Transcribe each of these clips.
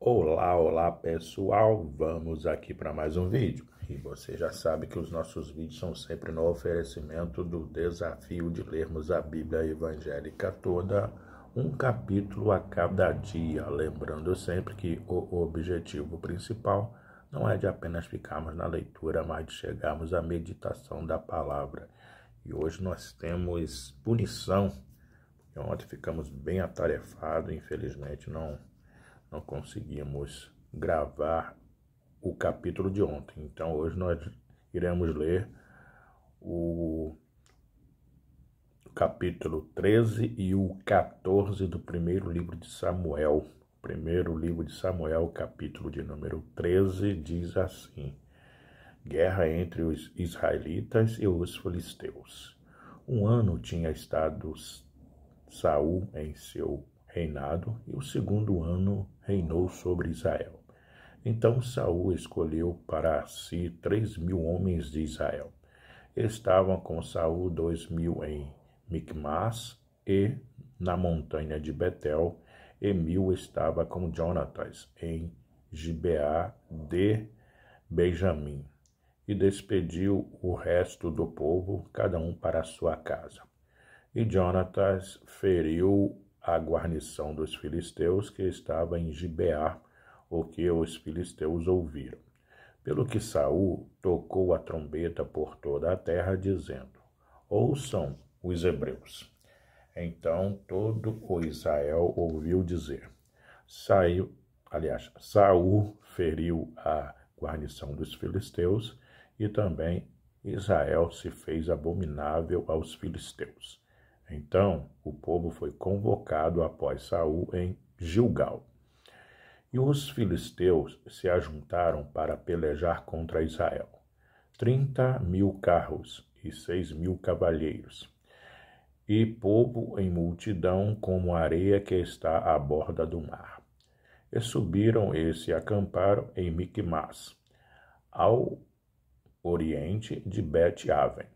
Olá pessoal, vamos aqui para mais um vídeo. E você já sabe que os nossos vídeos são sempre no oferecimento do desafio de lermos a Bíblia evangélica toda, um capítulo a cada dia. Lembrando sempre que o objetivo principal não é de apenas ficarmos na leitura, mas de chegarmos à meditação da palavra. E hoje nós temos punição. Ontem ficamos bem atarefados, infelizmente não conseguimos gravar o capítulo de ontem. Então hoje nós iremos ler o capítulo 13 e o 14 do primeiro livro de Samuel. Primeiro livro de Samuel, capítulo de número 13, diz assim: Guerra entre os israelitas e os filisteus. Um ano tinha estado Saul em seu reinado, e o segundo ano reinou sobre Israel. Então Saul escolheu para si 3.000 homens de Israel. Estavam com Saul 2.000 em Micmas e na montanha de Betel, e 1.000 estava com Jonatas em Gibeá de Benjamim. E despediu o resto do povo, cada um para a sua casa. E Jonatas feriu a guarnição dos filisteus que estava em Gibeá, o que os filisteus ouviram. Pelo que Saul tocou a trombeta por toda a terra, dizendo: Ouçam os hebreus. Então todo o Israel ouviu dizer: Saul feriu a guarnição dos filisteus, e também Israel se fez abominável aos filisteus. Então o povo foi convocado após Saul em Gilgal. E os filisteus se ajuntaram para pelejar contra Israel. 30.000 carros e 6.000 cavalheiros, e povo em multidão como a areia que está à borda do mar. E subiram e se acamparam em Micmas, ao oriente de Bet-Aven.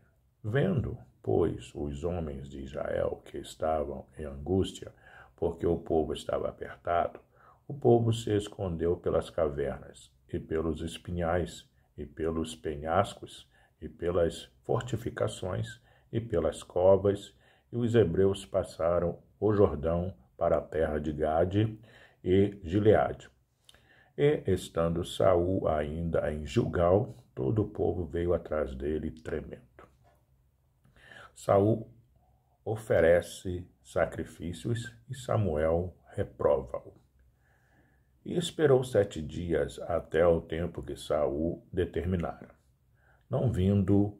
Vendo, pois, os homens de Israel que estavam em angústia, porque o povo estava apertado, o povo se escondeu pelas cavernas, e pelos espinhais, e pelos penhascos, e pelas fortificações, e pelas covas, e os hebreus passaram o Jordão para a terra de Gade e Gileade. E, estando Saul ainda em Gilgal, todo o povo veio atrás dele tremendo. Saul oferece sacrifícios e Samuel reprova-o. E esperou 7 dias até o tempo que Saul determinara. Não vindo,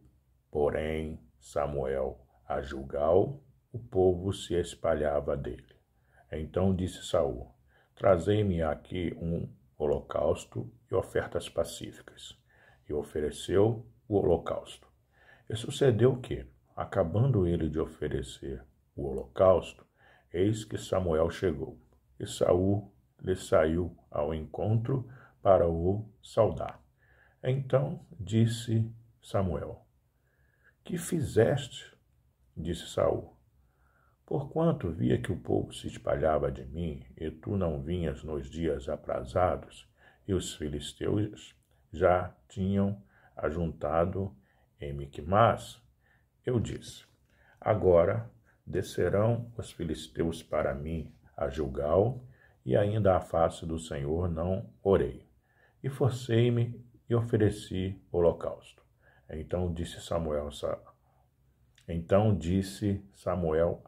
porém, Samuel a Gilgal, o povo se espalhava dele. Então disse Saul: Trazei-me aqui um holocausto e ofertas pacíficas. E ofereceu o holocausto. E sucedeu que, acabando ele de oferecer o holocausto, eis que Samuel chegou, e Saul lhe saiu ao encontro para o saudar. Então disse Samuel: Que fizeste? Disse Saul: Porquanto via que o povo se espalhava de mim, e tu não vinhas nos dias aprazados, e os filisteus já tinham ajuntado em Micmas, eu disse: Agora descerão os filisteus para mim a Gilgal, e ainda à face do Senhor não orei. E forcei-me e ofereci holocausto. Então disse Samuel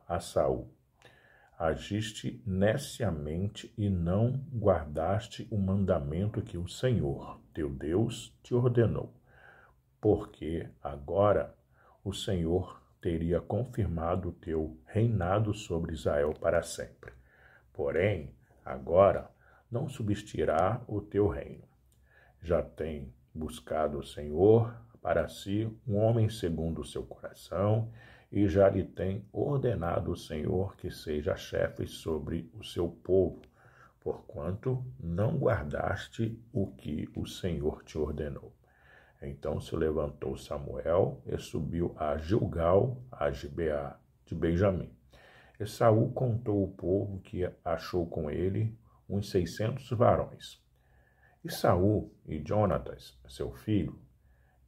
a Saul: Agiste neciamente e não guardaste o mandamento que o Senhor, teu Deus, te ordenou, porque agora o Senhor teria confirmado o teu reinado sobre Israel para sempre. Porém, agora não subsistirá o teu reino. Já tem buscado o Senhor para si um homem segundo o seu coração, e já lhe tem ordenado o Senhor que seja chefe sobre o seu povo, porquanto não guardaste o que o Senhor te ordenou. Então se levantou Samuel e subiu a Gilgal, a Gibeá de Benjamim. E Saul contou o povo que achou com ele, uns 600 varões. E Saul e Jonatas, seu filho,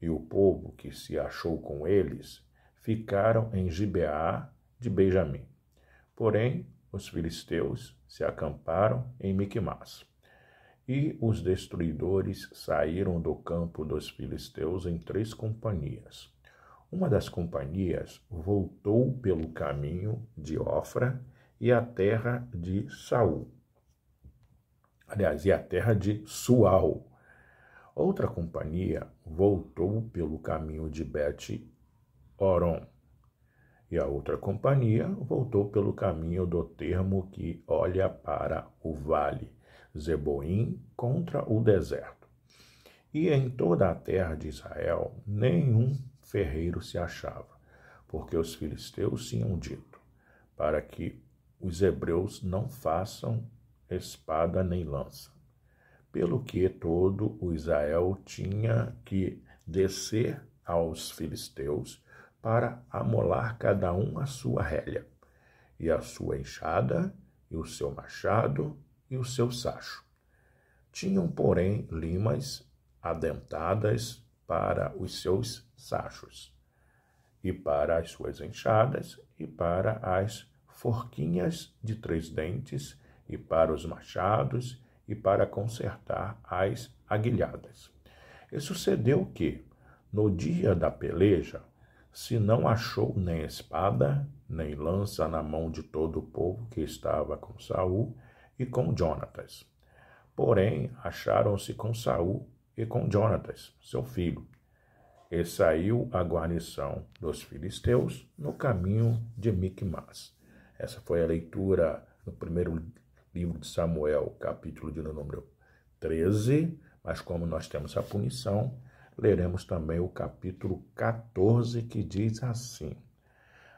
e o povo que se achou com eles, ficaram em Gibeá de Benjamim. Porém, os filisteus se acamparam em Miquimás. E os destruidores saíram do campo dos filisteus em 3 companhias. Uma das companhias voltou pelo caminho de Ofra e a terra de Saul. Aliás, e a terra de Sual. Outra companhia voltou pelo caminho de Bet-Horon. E a outra companhia voltou pelo caminho do termo que olha para o vale, Zeboim, contra o deserto. E em toda a terra de Israel, nenhum ferreiro se achava, porque os filisteus tinham dito, para que os hebreus não façam espada nem lança. Pelo que todo o Israel tinha que descer aos filisteus para amolar cada um a sua relha, e a sua enxada, e o seu machado, e o seu sacho. Tinham, porém, limas adentadas para os seus sachos, e para as suas enxadas, e para as forquinhas de 3 dentes, e para os machados, e para consertar as aguilhadas. E sucedeu que, no dia da peleja, se não achou nem espada, nem lança na mão de todo o povo que estava com Saul e com Jonatas. Porém, acharam-se com Saul e com Jonatas, seu filho. E saiu a guarnição dos filisteus no caminho de Miquimás. Essa foi a leitura no primeiro livro de Samuel, capítulo de número 13, mas como nós temos a punição, leremos também o capítulo 14, que diz assim: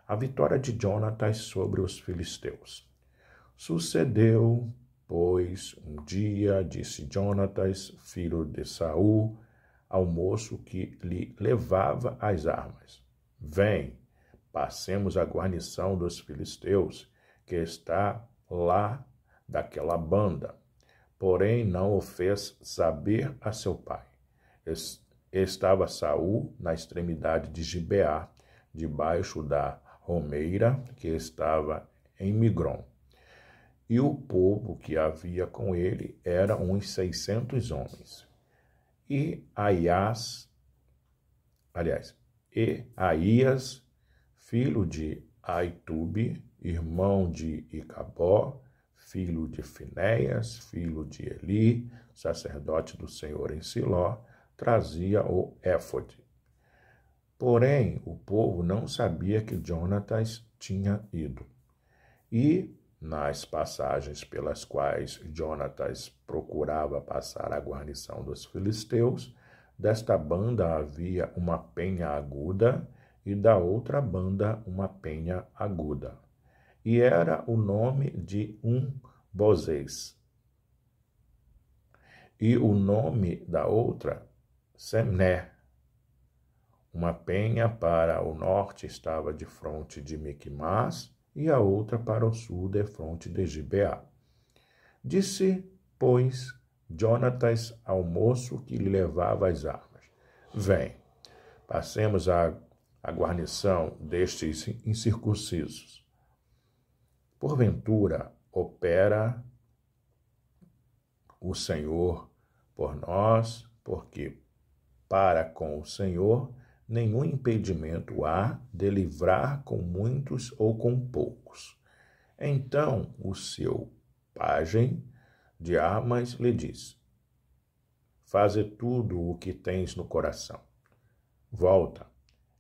a vitória de Jonatas sobre os filisteus. Sucedeu, pois, um dia, disse Jonatas, filho de Saul, ao moço que lhe levava as armas: vem, passemos a guarnição dos filisteus, que está lá daquela banda. Porém, não o fez saber a seu pai. Estava Saul na extremidade de Gibeá, debaixo da romeira que estava em Migron. E o povo que havia com ele era uns 600 homens. E Aías, filho de Aitube, irmão de Icabó, filho de Finéias, filho de Eli, sacerdote do Senhor em Siló, trazia o éfode. Porém, o povo não sabia que Jonatas tinha ido. E, nas passagens pelas quais Jonatas procurava passar a guarnição dos filisteus, desta banda havia uma penha aguda e da outra banda uma penha aguda. E era o nome de um Bozês. E o nome da outra, Semné. Uma penha para o norte estava de fronte de Miquimás, e a outra para o sul de fronte de Gibeá. Disse, pois, Jonatas ao moço que lhe levava as armas: vem, passemos a guarnição destes incircuncisos. Porventura, opera o Senhor por nós, porque para com o Senhor nenhum impedimento há de livrar com muitos ou com poucos. Então o seu pajem de armas lhe disse: faze tudo o que tens no coração. Volta,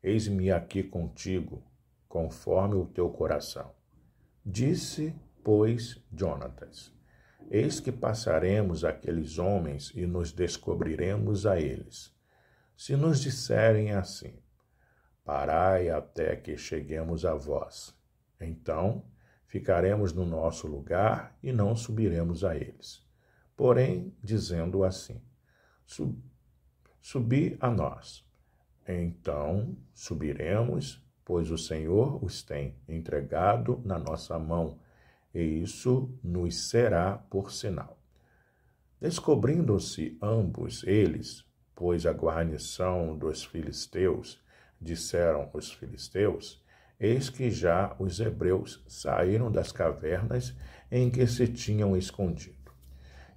eis-me aqui contigo, conforme o teu coração. Disse, pois, Jonatas: eis que passaremos aqueles homens e nos descobriremos a eles. Se nos disserem assim: parai até que cheguemos a vós, então ficaremos no nosso lugar e não subiremos a eles. Porém, dizendo assim: subi a nós, então subiremos, pois o Senhor os tem entregado na nossa mão, e isso nos será por sinal. Descobrindo-se ambos eles, pois a guarnição dos filisteus, disseram os filisteus, eis que já os hebreus saíram das cavernas em que se tinham escondido.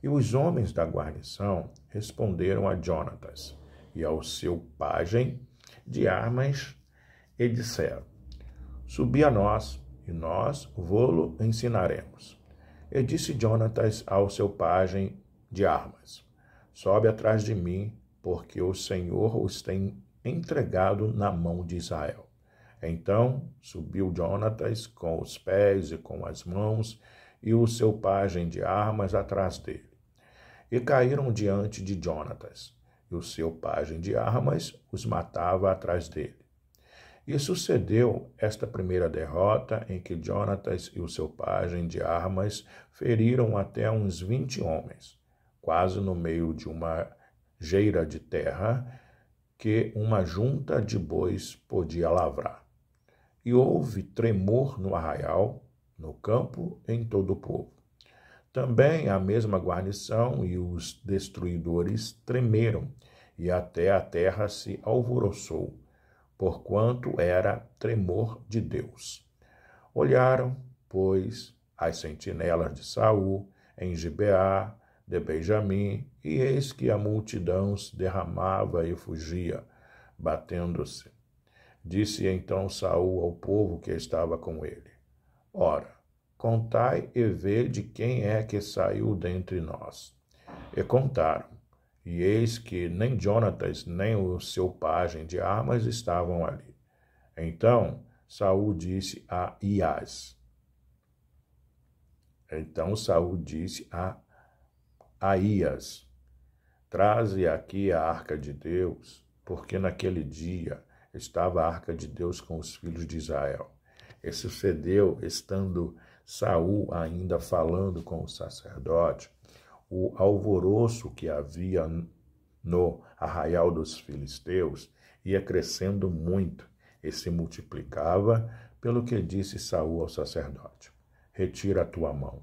E os homens da guarnição responderam a Jonatas e ao seu pajem de armas e disseram: Subi a nós, e nós vô-lo ensinaremos. E disse Jonatas ao seu pajem de armas: Sobe atrás de mim, porque o Senhor os tem entregado na mão de Israel. Então subiu Jonatas com os pés e com as mãos, e o seu pajem de armas atrás dele. E caíram diante de Jonatas, e o seu pajem de armas os matava atrás dele. E sucedeu esta primeira derrota em que Jonatas e o seu pajem de armas feriram até uns 20 homens, quase no meio de uma geira de terra que uma junta de bois podia lavrar. E houve tremor no arraial, no campo, em todo o povo. Também a mesma guarnição e os destruidores tremeram, e até a terra se alvoroçou, porquanto era tremor de Deus. Olharam, pois, as sentinelas de Saul em Gibeá de Benjamim, e eis que a multidão se derramava e fugia, batendo-se. Disse então Saul ao povo que estava com ele: Ora, contai e vede quem é que saiu dentre nós. E contaram, e eis que nem Jonatas nem o seu pajem de armas estavam ali. Então Saul disse a Aías: Traze aqui a arca de Deus, porque naquele dia estava a arca de Deus com os filhos de Israel. E sucedeu, estando Saul ainda falando com o sacerdote, o alvoroço que havia no arraial dos filisteus ia crescendo muito e se multiplicava, pelo que disse Saul ao sacerdote: Retira a tua mão.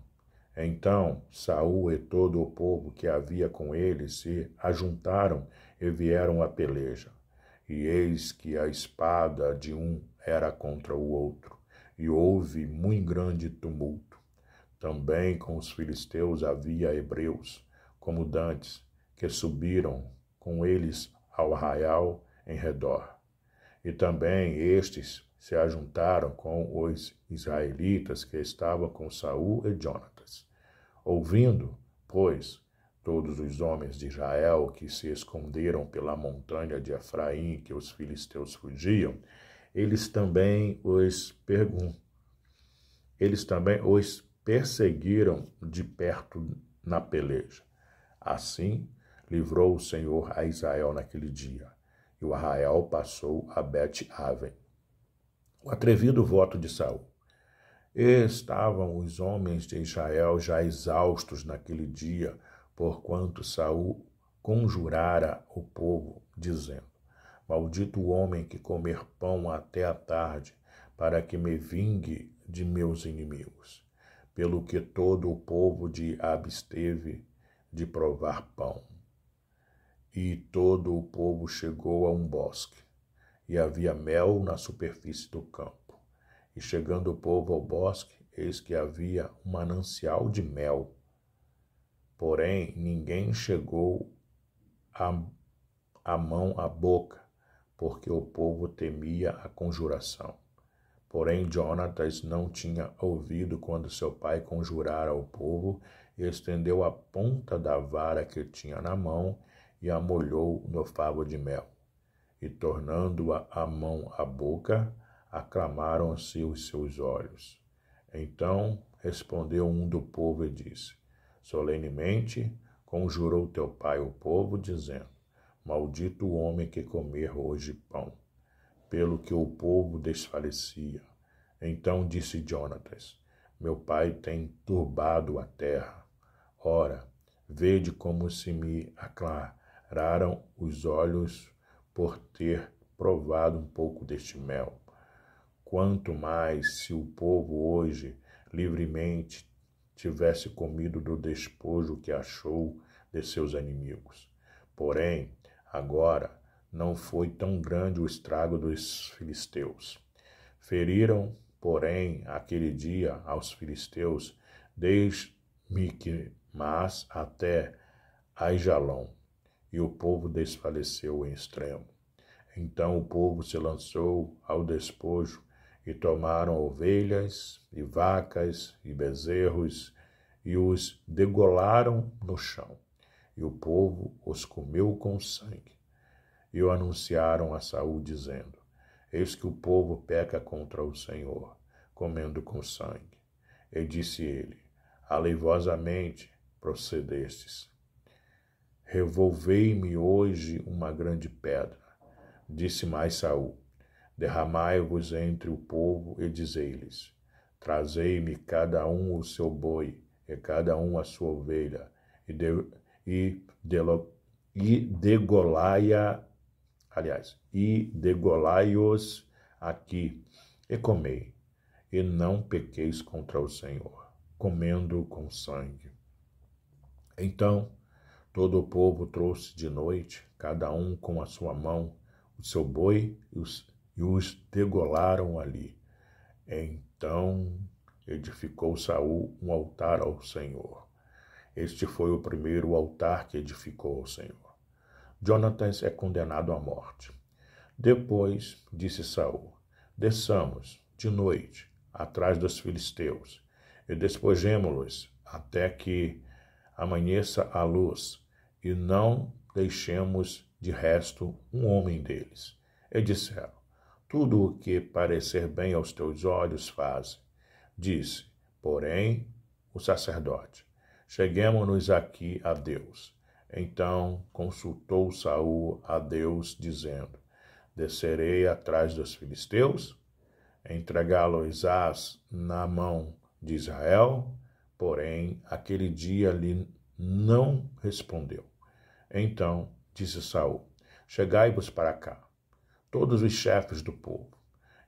Então Saul e todo o povo que havia com ele se ajuntaram e vieram à peleja. E eis que a espada de um era contra o outro, e houve muito grande tumulto. Também com os filisteus havia hebreus, como dantes, que subiram com eles ao arraial em redor. E também estes se ajuntaram com os israelitas que estavam com Saul e Jonatas. Ouvindo, pois, todos os homens de Israel que se esconderam pela montanha de Efraim, que os filisteus fugiam, eles também os perseguiram de perto na peleja. Assim, livrou o Senhor a Israel naquele dia, e o arraial passou a Bet-Aven. O atrevido voto de Saul. Estavam os homens de Israel já exaustos naquele dia, porquanto Saul conjurara o povo, dizendo: Maldito o homem que comer pão até a tarde, para que me vingue de meus inimigos. Pelo que todo o povo de absteve de provar pão. E todo o povo chegou a um bosque, e havia mel na superfície do campo. E chegando o povo ao bosque, eis que havia um manancial de mel. Porém, ninguém chegou a mão à boca, porque o povo temia a conjuração. Porém, Jonatas não tinha ouvido quando seu pai conjurara ao povo, e estendeu a ponta da vara que tinha na mão e a molhou no favo de mel. E tornando a mão à boca, aclamaram-se os seus olhos. Então respondeu um do povo e disse: Solenemente conjurou teu pai o povo, dizendo: Maldito o homem que comer hoje pão. Pelo que o povo desfalecia. Então disse Jonatas: Meu pai tem turbado a terra. Ora, vede como se me aclararam os olhos por ter provado um pouco deste mel. Quanto mais se o povo hoje livremente tivesse comido do despojo que achou de seus inimigos. Porém, agora não foi tão grande o estrago dos filisteus. Feriram, porém, aquele dia aos filisteus, desde Miquimás até Aijalon, e o povo desfaleceu em extremo. Então o povo se lançou ao despojo, e tomaram ovelhas, e vacas, e bezerros, e os degolaram no chão. E o povo os comeu com sangue. E o anunciaram a Saul, dizendo: Eis que o povo peca contra o Senhor, comendo com sangue. E disse ele: Aleivosamente procedestes. Revolvei-me hoje uma grande pedra. Disse mais Saul: Derramai-vos entre o povo e dizei-lhes: Trazei-me cada um o seu boi, e cada um a sua ovelha, e degolai-os aqui, e comei, e não pequeis contra o Senhor, comendo com sangue. Então todo o povo trouxe de noite, cada um com a sua mão, o seu boi, e os degolaram ali. Então edificou Saul um altar ao Senhor. Este foi o primeiro altar que edificou ao Senhor. Jonatas é condenado à morte. Depois disse Saul: Desçamos de noite atrás dos filisteus e despojemo-los até que amanheça a luz, e não deixemos de resto um homem deles. E disseram: Tudo o que parecer bem aos teus olhos faze. Disse, porém, o sacerdote: Cheguemo-nos aqui a Deus. Então consultou Saul a Deus, dizendo: Descerei atrás dos filisteus? Entregá-los-ás na mão de Israel? Porém, aquele dia lhe não respondeu. Então disse Saul: Chegai-vos para cá, todos os chefes do povo,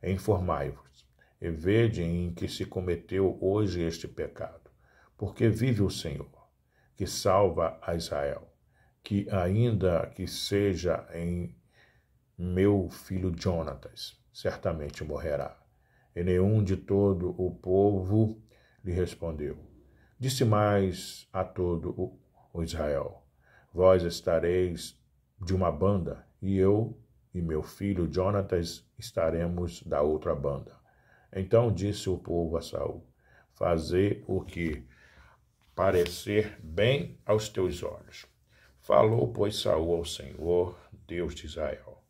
e informai-vos, e vede em que se cometeu hoje este pecado. Porque vive o Senhor, que salva a Israel, que ainda que seja em meu filho Jonatas, certamente morrerá. E nenhum de todo o povo lhe respondeu. Disse mais a todo o Israel: Vós estareis de uma banda, e eu e meu filho Jonatas estaremos da outra banda. Então disse o povo a Saul: Fazei o que parecer bem aos teus olhos. Falou, pois, Saul ao Senhor, Deus de Israel: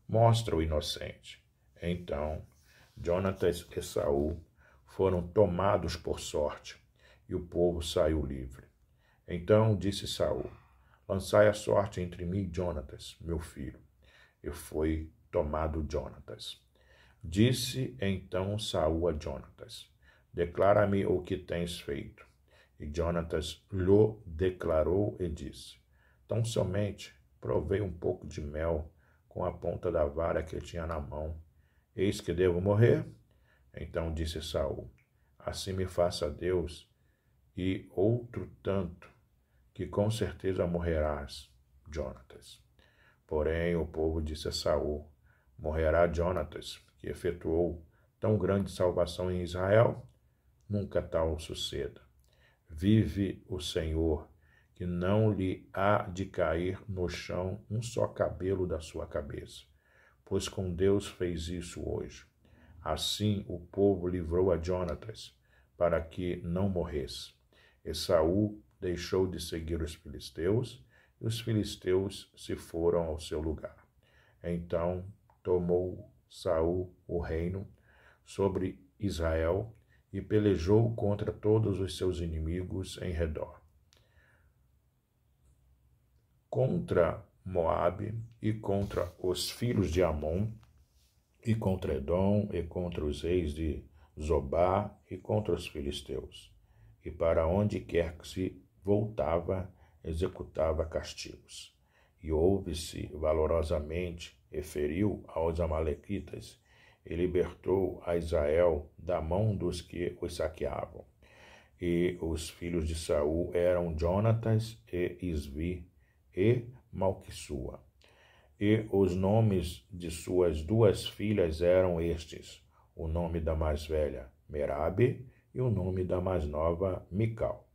Mostra o inocente. Então Jonatas e Saul foram tomados por sorte, e o povo saiu livre. Então disse Saul: Lançai a sorte entre mim e Jonatas, meu filho. E foi tomado Jonatas. Disse então Saul a Jonatas: Declara-me o que tens feito. E Jonatas lhe declarou e disse: Tão somente provei um pouco de mel com a ponta da vara que tinha na mão. Eis que devo morrer? Então disse Saul: Assim me faça Deus, e outro tanto, que com certeza morrerás, Jonatas. Porém o povo disse a Saul: Morrerá Jonatas, que efetuou tão grande salvação em Israel? Nunca tal suceda. Vive o Senhor, que não lhe há de cair no chão um só cabelo da sua cabeça, pois com Deus fez isso hoje. Assim o povo livrou a Jonatas, para que não morresse. E Saul deixou de seguir os filisteus, e os filisteus se foram ao seu lugar. Então tomou Saul o reino sobre Israel e pelejou contra todos os seus inimigos em redor, contra Moabe e contra os filhos de Amon, e contra Edom, e contra os reis de Zobá, e contra os filisteus. E para onde quer que se voltava, executava castigos. E houve-se valorosamente, e feriu aos amalequitas, e libertou a Israel da mão dos que os saqueavam. E os filhos de Saul eram Jonatas e Isvi e Malquissua. E os nomes de suas duas filhas eram estes: o nome da mais velha, Merabe, e o nome da mais nova, Mical.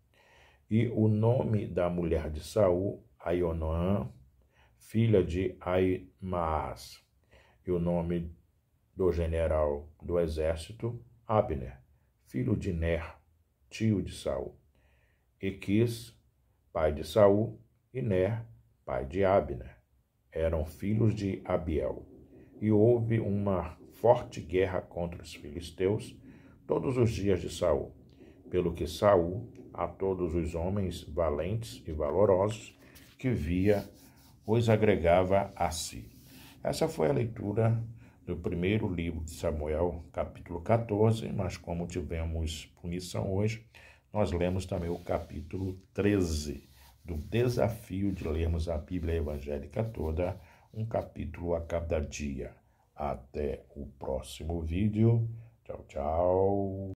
E o nome da mulher de Saul, Ainoã, filha de Aimaas. E o nome do general do exército, Abner, filho de Ner, tio de Saul. E Quis, pai de Saul, e Ner, pai de Abner, eram filhos de Abiel. E houve uma forte guerra contra os filisteus todos os dias de Saul, pelo que Saul, a todos os homens valentes e valorosos que via, os agregava a si. Essa foi a leitura do primeiro livro de Samuel, capítulo 14, mas como tivemos punição hoje, nós lemos também o capítulo 13, do desafio de lermos a Bíblia evangélica toda, um capítulo a cada dia. Até o próximo vídeo. Tchau, tchau.